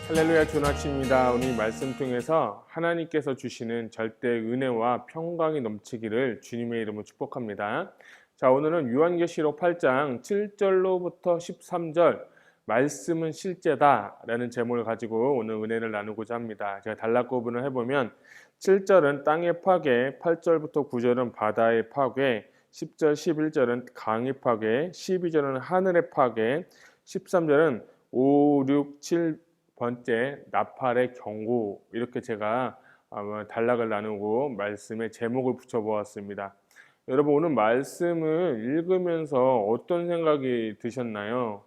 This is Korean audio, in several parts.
할렐루야, 좋은 아침입니다. 오늘 이 말씀 통해서 하나님께서 주시는 절대 은혜와 평강이 넘치기를 주님의 이름으로 축복합니다. 자, 오늘은 요한계시록 8장 7절로부터 13절 말씀은 실제다 라는 제목을 가지고 오늘 은혜를 나누고자 합니다. 제가 단락 구분을 해보면 7절은 땅의 파괴, 8절부터 9절은 바다의 파괴, 10절, 11절은 강의 파괴, 12절은 하늘의 파괴, 13절은 5, 6, 7 번째 나팔의 경고, 이렇게 제가 단락을 나누고 말씀의 제목을 붙여보았습니다. 여러분, 오늘 말씀을 읽으면서 어떤 생각이 드셨나요?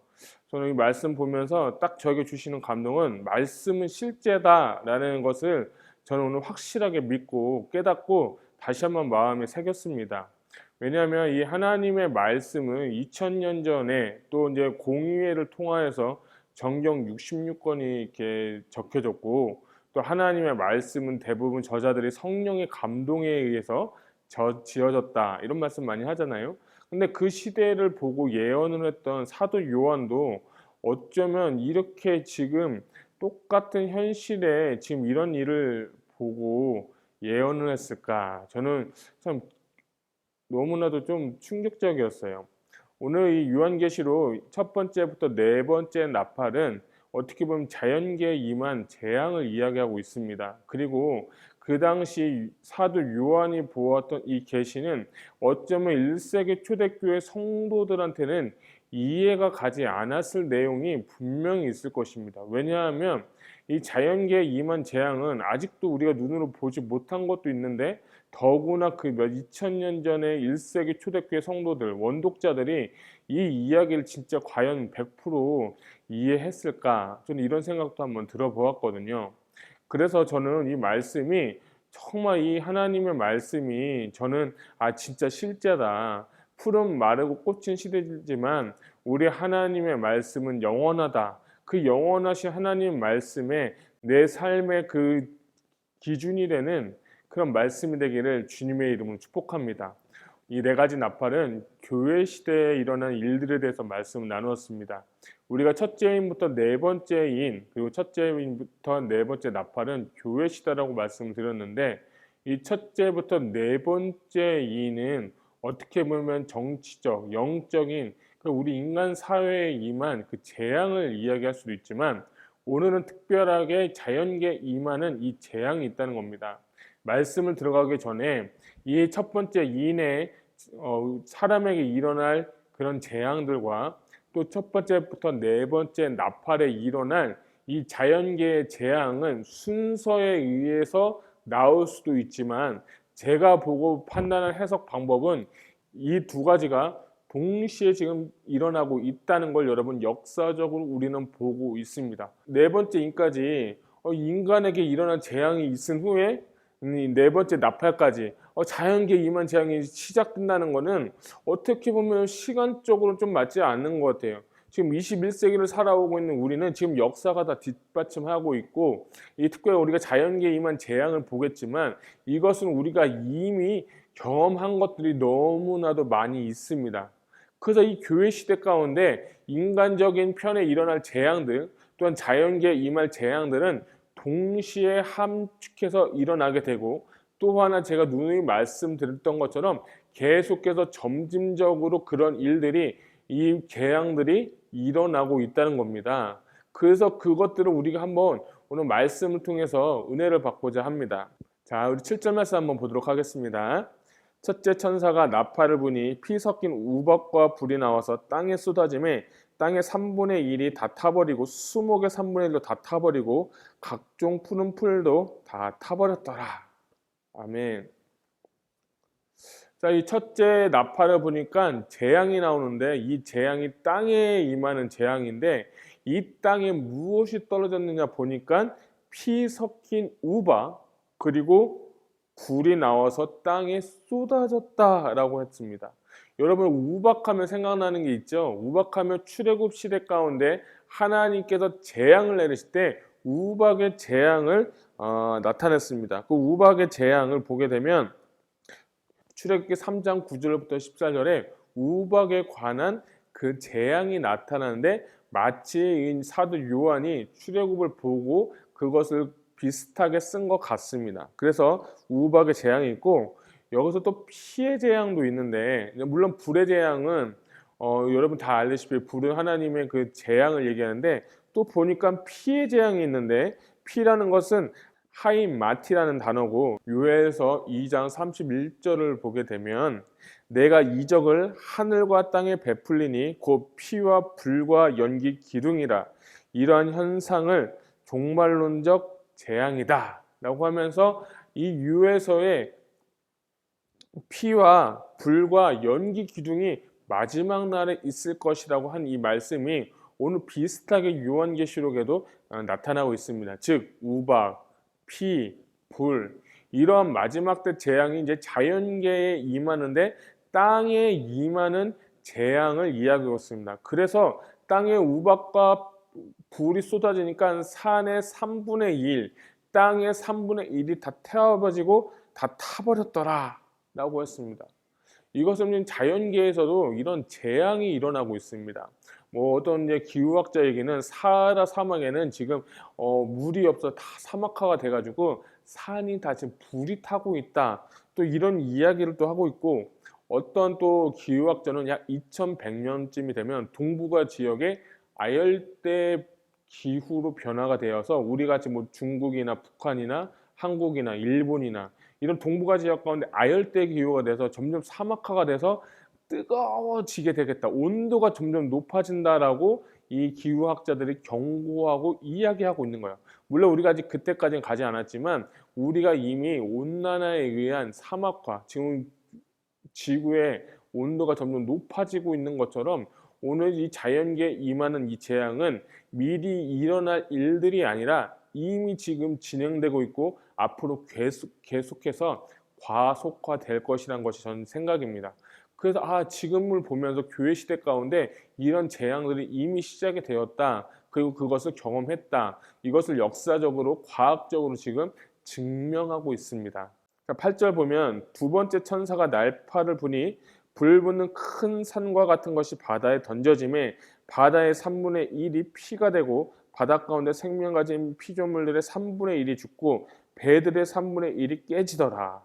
저는 이 말씀 보면서 딱 저에게 주시는 감동은 말씀은 실제다라는 것을 저는 오늘 확실하게 믿고 깨닫고 다시 한번 마음에 새겼습니다. 왜냐하면 이 하나님의 말씀은 2000년 전에 또 이제 공의회를 통하여서 정경 66권이 이렇게 적혀졌고, 또 하나님의 말씀은 대부분 저자들이 성령의 감동에 의해서 지어졌다, 이런 말씀 많이 하잖아요. 근데 그 시대를 보고 예언을 했던 사도 요한도 어쩌면 이렇게 지금 똑같은 현실에 지금 이런 일을 보고 예언을 했을까? 저는 참 너무나도 좀 충격적이었어요. 오늘 이 요한계시록 첫 번째부터 네 번째 나팔은 어떻게 보면 자연계에 임한 재앙을 이야기하고 있습니다. 그리고 그 당시 사도 요한이 보았던 이 계시는 어쩌면 1세기 초대교회 성도들한테는 이해가 가지 않았을 내용이 분명히 있을 것입니다. 왜냐하면 이 자연계에 임한 재앙은 아직도 우리가 눈으로 보지 못한 것도 있는데, 더구나 그 몇 2000년 전에 1세기 초대교회 성도들, 원독자들이 이 이야기를 진짜 과연 100% 이해했을까? 저는 이런 생각도 한번 들어보았거든요. 그래서 저는 이 말씀이 정말 이 하나님의 말씀이 저는 진짜 실제다. 푸른 마르고 꽂힌 시대지만 우리 하나님의 말씀은 영원하다. 그 영원하신 하나님 말씀에 내 삶의 그 기준이 되는 그런 말씀이 되기를 주님의 이름으로 축복합니다. 이 네 가지 나팔은 교회 시대에 일어난 일들에 대해서 말씀을 나누었습니다. 우리가 첫째인부터 네 번째인, 그리고 첫째인부터 네 번째 나팔은 교회 시대라고 말씀을 드렸는데, 이 첫째부터 네 번째인은 어떻게 보면 정치적, 영적인 우리 인간 사회에 임한 그 재앙을 이야기할 수도 있지만, 오늘은 특별하게 자연계에 임하는 이 재앙이 있다는 겁니다. 말씀을 들어가기 전에 이 첫 번째 인의 사람에게 일어날 그런 재앙들과 또 첫 번째부터 네 번째 나팔에 일어날 이 자연계의 재앙은 순서에 의해서 나올 수도 있지만, 제가 보고 판단한 해석 방법은 이 두 가지가 동시에 지금 일어나고 있다는 걸 여러분 역사적으로 우리는 보고 있습니다. 네 번째 인까지 인간에게 일어난 재앙이 있은 후에 네 번째 나팔까지 자연계에 임한 재앙이 시작된다는 것은 어떻게 보면 시간적으로 좀 맞지 않는 것 같아요. 지금 21세기를 살아오고 있는 우리는 지금 역사가 다 뒷받침하고 있고, 이 특별히 우리가 자연계에 임한 재앙을 보겠지만 이것은 우리가 이미 경험한 것들이 너무나도 많이 있습니다. 그래서 이 교회 시대 가운데 인간적인 편에 일어날 재앙들, 또한 자연계에 임할 재앙들은 동시에 함축해서 일어나게 되고, 또 하나 제가 누누이 말씀드렸던 것처럼 계속해서 점진적으로 그런 일들이, 이 재앙들이 일어나고 있다는 겁니다. 그래서 그것들을 우리가 한번 오늘 말씀을 통해서 은혜를 받고자 합니다. 자, 우리 7절 말씀 한번 보도록 하겠습니다. 첫째 천사가 나팔을 부니 피 섞인 우박과 불이 나와서 땅에 쏟아짐에 땅의 3분의 1이 다 타버리고 수목의 3분의 1도 다 타버리고 각종 푸른 풀도 다 타버렸더라. 아멘. 자, 이 첫째 나팔을 보니까 재앙이 나오는데, 이 재앙이 땅에 임하는 재앙인데, 이 땅에 무엇이 떨어졌느냐 보니까 피 섞인 우박, 그리고 굴이 나와서 땅에 쏟아졌다라고 했습니다. 여러분, 우박하면 생각나는 게 있죠. 우박하면 출애굽 시대 가운데 하나님께서 재앙을 내리실 때 우박의 재앙을 나타냈습니다. 그 우박의 재앙을 보게 되면 출애굽기 3장 9절부터 14절에 우박에 관한 그 재앙이 나타나는데, 마치 이 사도 요한이 출애굽을 보고 그것을 비슷하게 쓴 것 같습니다. 그래서 우박의 재앙이 있고 여기서 또 피의 재앙도 있는데 물론 불의 재앙은 여러분 다 알다시피 불은 하나님의 그 재앙을 얘기하는데 또 보니까 피의 재앙이 있는데 피라는 것은 하임마티라는 단어고 요엘서 2장 31절을 보게 되면 내가 이적을 하늘과 땅에 베풀리니 곧 피와 불과 연기 기둥이라 이러한 현상을 종말론적 재앙이다 라고 하면서 이 요엘서에 피와 불과 연기 기둥이 마지막 날에 있을 것이라고 한 이 말씀이 오늘 비슷하게 요한계시록에도 나타나고 있습니다. 즉 우박, 피, 불 이러한 마지막 때 재앙이 이제 자연계에 임하는데 땅에 임하는 재앙을 이야기하고 있습니다. 그래서 땅에 우박과 불이 쏟아지니까 산의 3분의 1, 땅의 3분의 1이 다 태워버지고 다 타버렸더라 라고 했습니다. 이것은 자연계에서도 이런 재앙이 일어나고 있습니다. 뭐 어떤 이제 기후학자 얘기는 사하라 사막에는 지금 물이 없어 다 사막화가 돼가지고 산이 다 지금 불이 타고 있다. 또 이런 이야기를 또 하고 있고 어떤 또 기후학자는 약 2100년쯤이 되면 동북아 지역에 아열대 기후로 변화가 되어서 우리 같이 뭐 중국이나 북한이나 한국이나 일본이나 이런 동북아 지역 가운데 아열대 기후가 돼서 점점 사막화가 돼서 뜨거워지게 되겠다. 온도가 점점 높아진다라고 이 기후학자들이 경고하고 이야기하고 있는 거예요. 물론 우리가 아직 그때까지는 가지 않았지만 우리가 이미 온난화에 의한 사막화, 지금 지구의 온도가 점점 높아지고 있는 것처럼 오늘 이 자연계에 임하는 이 재앙은 미리 일어날 일들이 아니라 이미 지금 진행되고 있고 앞으로 계속해서 과속화될 것이라는 것이 저는 생각입니다. 그래서 지금을 보면서 교회 시대 가운데 이런 재앙들이 이미 시작이 되었다. 그리고 그것을 경험했다. 이것을 역사적으로 과학적으로 지금 증명하고 있습니다. 8절 보면 두 번째 천사가 날파를 부니 불붙는 큰 산과 같은 것이 바다에 던져짐에 바다의 3분의 1이 피가 되고 바닷 가운데 생명 가진 피조물들의 3분의 1이 죽고 배들의 3분의 1이 깨지더라.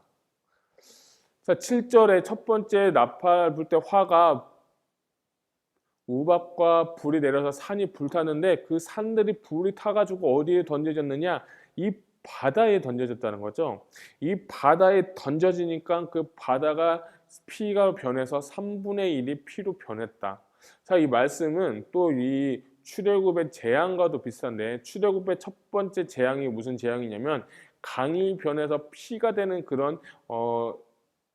자, 7절에 첫 번째 나팔 불 때 화가 우박과 불이 내려서 산이 불타는데 그 산들이 불이 타가지고 어디에 던져졌느냐? 이 바다에 던져졌다는 거죠. 이 바다에 던져지니까 그 바다가 피가 변해서 3분의 1이 피로 변했다. 자, 이 말씀은 또 이 출애굽의 재앙과도 비슷한데 출애굽의 첫 번째 재앙이 무슨 재앙이냐면 강이 변해서 피가 되는 그런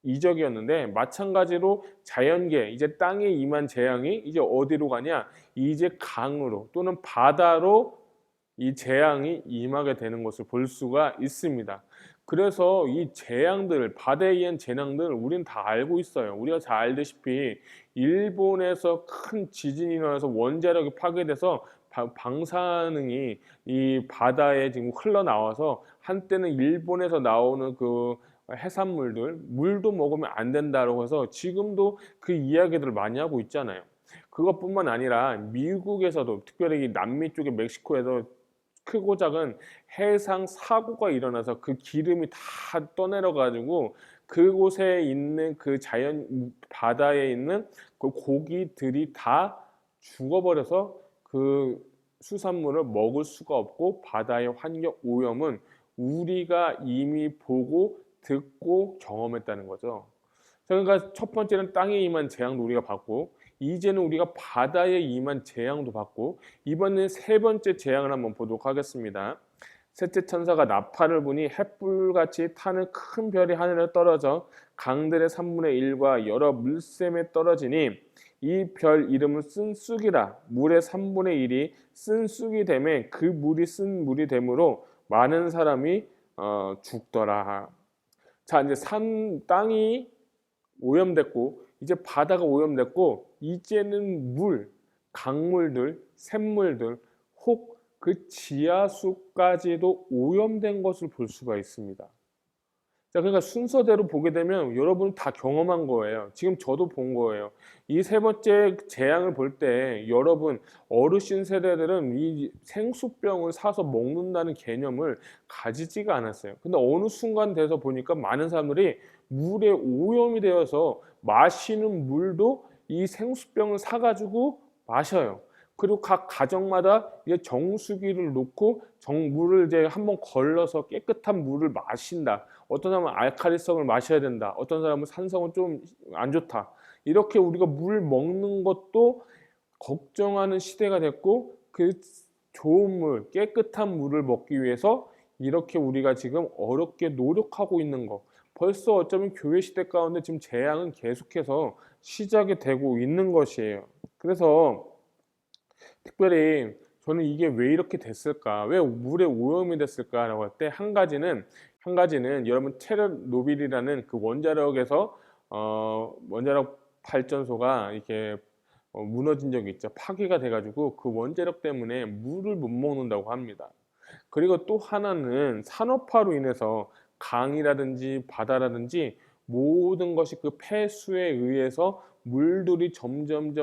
이적이었는데 마찬가지로 자연계 이제 땅에 임한 재앙이 이제 어디로 가냐? 이제 강으로 또는 바다로 이 재앙이 임하게 되는 것을 볼 수가 있습니다. 그래서 이 재앙들, 바다에 의한 재앙들 우리는 다 알고 있어요. 우리가 잘 알다시피 일본에서 큰 지진이 일어나서 원자력이 파괴돼서 방사능이 이 바다에 지금 흘러나와서 한때는 일본에서 나오는 그 해산물들, 물도 먹으면 안 된다고 해서 지금도 그 이야기들을 많이 하고 있잖아요. 그것뿐만 아니라 미국에서도 특별히 남미 쪽의 멕시코에서 크고 작은 해상 사고가 일어나서 그 기름이 다 떠내려 가지고 그곳에 있는 그 자연 바다에 있는 그 고기들이 다 죽어버려서 그 수산물을 먹을 수가 없고 바다의 환경 오염은 우리가 이미 보고 듣고 경험했다는 거죠. 그러니까 첫 번째는 땅에 임한 재앙도 우리가 받고 이제는 우리가 바다에 임한 재앙도 받고 이번엔 세 번째 재앙을 한번 보도록 하겠습니다. 셋째 천사가 나팔을 부니 햇불같이 타는 큰 별이 하늘에 떨어져 강들의 3분의 1과 여러 물샘에 떨어지니 이 별 이름은 쓴쑥이라. 물의 3분의 1이 쓴쑥이 되매 그 물이 쓴 물이 되므로 많은 사람이 죽더라. 자, 이제 땅이 오염됐고 이제 바다가 오염됐고 이제는 물, 강물들, 샘물들 혹 그 지하수까지도 오염된 것을 볼 수가 있습니다. 자, 그러니까 순서대로 보게 되면 여러분이 다 경험한 거예요. 지금 저도 본 거예요. 이 세 번째 재앙을 볼 때 여러분 어르신 세대들은 이 생수병을 사서 먹는다는 개념을 가지지가 않았어요. 근데 어느 순간 돼서 보니까 많은 사람들이 물에 오염이 되어서 마시는 물도 이 생수병을 사 가지고 마셔요. 그리고 각 가정마다 이제 정수기를 놓고 물을 이제 한번 걸러서 깨끗한 물을 마신다. 어떤 사람은 알칼리성을 마셔야 된다. 어떤 사람은 산성은 좀 안 좋다. 이렇게 우리가 물 먹는 것도 걱정하는 시대가 됐고 그 좋은 물, 깨끗한 물을 먹기 위해서 이렇게 우리가 지금 어렵게 노력하고 있는 거. 벌써 어쩌면 교회 시대 가운데 지금 재앙은 계속해서 시작이 되고 있는 것이에요. 그래서 특별히 저는 이게 왜 이렇게 됐을까? 왜 물에 오염이 됐을까라고 할 때 한 가지는 여러분 체르노빌이라는 그 원자력에서 원자력 발전소가 이렇게 무너진 적이 있죠. 파괴가 돼 가지고 그 원자력 때문에 물을 못 먹는다고 합니다. 그리고 또 하나는 산업화로 인해서 강이라든지 바다라든지 모든 것이 그 폐수에 의해서 물들이 점점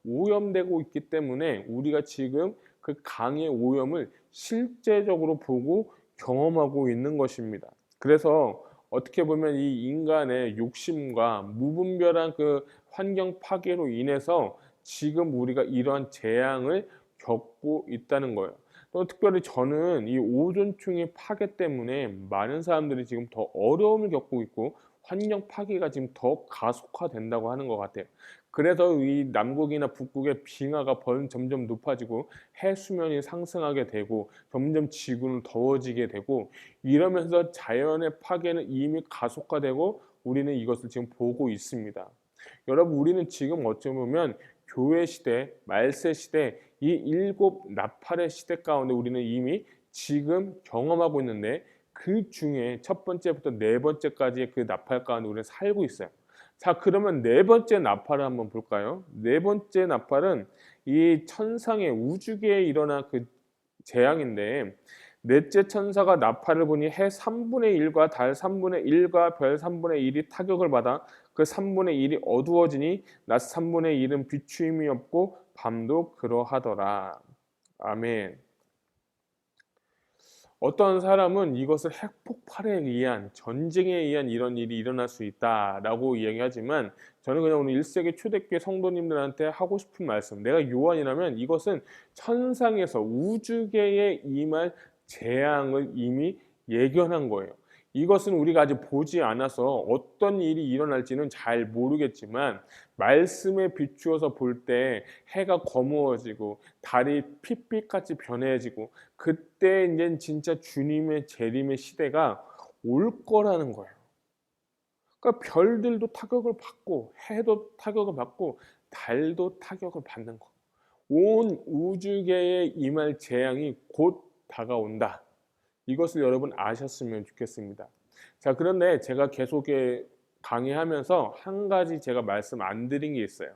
오염되고 있기 때문에 우리가 지금 그 강의 오염을 실제적으로 보고 경험하고 있는 것입니다. 그래서 어떻게 보면 이 인간의 욕심과 무분별한 그 환경 파괴로 인해서 지금 우리가 이러한 재앙을 겪고 있다는 거예요. 또 특별히 저는 이 오존층의 파괴 때문에 많은 사람들이 지금 더 어려움을 겪고 있고 환경 파괴가 지금 더 가속화된다고 하는 것 같아요. 그래서 이 남극이나 북극의 빙하가 점점 높아지고 해수면이 상승하게 되고 점점 지구는 더워지게 되고 이러면서 자연의 파괴는 이미 가속화되고 우리는 이것을 지금 보고 있습니다. 여러분 우리는 지금 어쩌면 교회 시대, 말세 시대 이 일곱 나팔의 시대 가운데 우리는 이미 지금 경험하고 있는데 그 중에 첫 번째부터 네 번째까지의 그 나팔 가운데 우리는 살고 있어요. 자, 그러면 네 번째 나팔을 한번 볼까요? 네 번째 나팔은 이 천상의 우주계에 일어난 그 재앙인데 넷째 천사가 나팔을 보니 해 3분의 1과 달 3분의 1과 별 3분의 1이 타격을 받아 그 3분의 1이 어두워지니 낮 3분의 1은 비추임이 없고 밤도 그러하더라. 아멘. 어떤 사람은 이것을 핵폭발에 의한 전쟁에 의한 이런 일이 일어날 수 있다라고 이야기하지만 저는 그냥 오늘 1세기 초대교회 성도님들한테 하고 싶은 말씀, 내가 요한이라면 이것은 천상에서 우주계에 임할 재앙을 이미 예견한 거예요. 이것은 우리가 아직 보지 않아서 어떤 일이 일어날지는 잘 모르겠지만 말씀에 비추어서 볼 때 해가 거무어지고 달이 핏빛같이 변해지고 그때 이제 진짜 주님의 재림의 시대가 올 거라는 거예요. 그러니까 별들도 타격을 받고 해도 타격을 받고 달도 타격을 받는 거. 온 우주계에 임할 재앙이 곧 다가온다. 이것을 여러분 아셨으면 좋겠습니다. 자, 그런데 제가 계속 강의하면서 한 가지 제가 말씀 안 드린 게 있어요.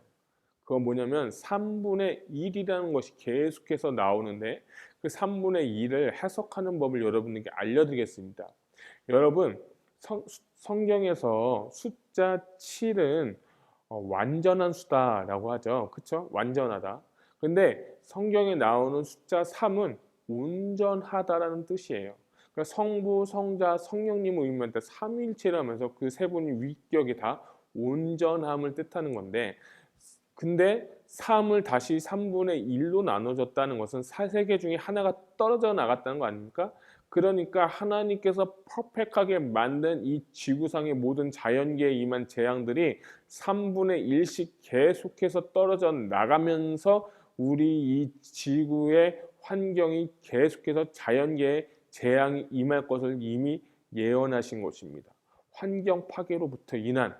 그건 뭐냐면 3분의 1이라는 것이 계속해서 나오는데 그 3분의 1을 해석하는 법을 여러분에게 알려드리겠습니다. 여러분 성경에서 숫자 7은 완전한 수다라고 하죠. 그렇죠? 완전하다. 근데 성경에 나오는 숫자 3은 온전하다라는 뜻이에요. 그러니까 성부, 성자, 성령님을 의미할 때 삼위일체라면서 그 세 분이 위격이 다 온전함을 뜻하는 건데 근데 3을 다시 3분의 1로 나눠줬다는 것은 세계 중에 하나가 떨어져 나갔다는 거 아닙니까? 그러니까 하나님께서 퍼펙트하게 만든 이 지구상의 모든 자연계에 임한 재앙들이 3분의 1씩 계속해서 떨어져 나가면서 우리 이 지구의 환경이 계속해서 자연계에 재앙이 임할 것을 이미 예언하신 것입니다. 환경 파괴로부터 인한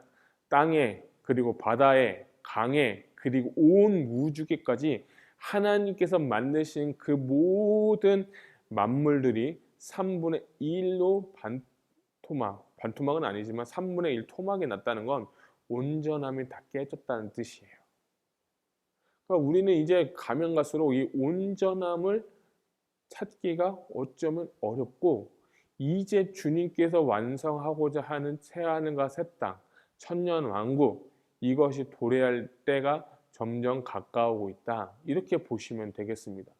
땅에 그리고 바다에 강에 그리고 온 우주계까지 하나님께서 만드신 그 모든 만물들이 3분의 1로 반토막은 아니지만 3분의 1 토막이 났다는 건 온전함이 다 깨졌다는 뜻이에요. 그러니까 우리는 이제 가면 갈수록 이 온전함을 찾기가 어쩌면 어렵고 이제 주님께서 완성하고자 하는 새하늘과 새 땅, 천년왕국, 이것이 도래할 때가 점점 가까우고 있다. 이렇게 보시면 되겠습니다.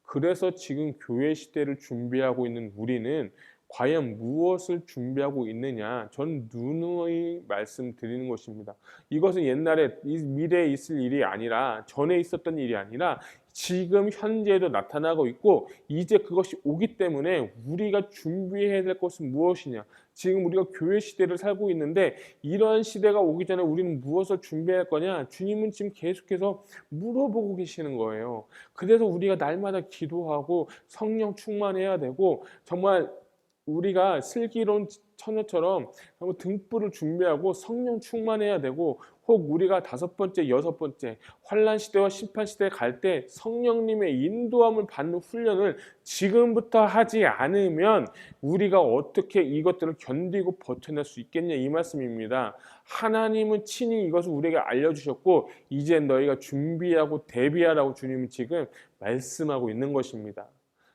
그래서 지금 교회 시대를 준비하고 있는 우리는 과연 무엇을 준비하고 있느냐? 전 누누이 말씀드리는 것입니다. 이것은 옛날에 미래에 있을 일이 아니라, 전에 있었던 일이 아니라 지금 현재에도 나타나고 있고, 이제 그것이 오기 때문에 우리가 준비해야 될 것은 무엇이냐? 지금 우리가 교회 시대를 살고 있는데 이러한 시대가 오기 전에 우리는 무엇을 준비할 거냐? 주님은 지금 계속해서 물어보고 계시는 거예요. 그래서 우리가 날마다 기도하고 성령 충만해야 되고, 정말 우리가 슬기로운 처녀처럼 등불을 준비하고 성령 충만해야 되고, 혹 우리가 5번째, 6번째 환난 시대와 심판 시대에 갈 때 성령님의 인도함을 받는 훈련을 지금부터 하지 않으면 우리가 어떻게 이것들을 견디고 버텨낼 수 있겠냐, 이 말씀입니다. 하나님은 친히 이것을 우리에게 알려주셨고, 이제 너희가 준비하고 대비하라고 주님은 지금 말씀하고 있는 것입니다.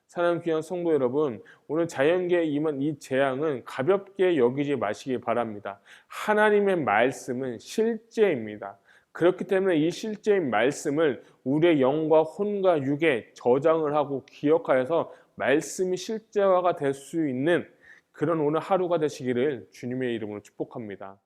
사랑하는 귀한 성도 여러분, 오늘 자연계에 임한 이 재앙은 가볍게 여기지 마시기 바랍니다. 하나님의 말씀은 실제입니다. 그렇기 때문에 이 실제인 말씀을 우리의 영과 혼과 육에 저장을 하고 기억하여서 말씀이 실제화가 될 수 있는 그런 오늘 하루가 되시기를 주님의 이름으로 축복합니다.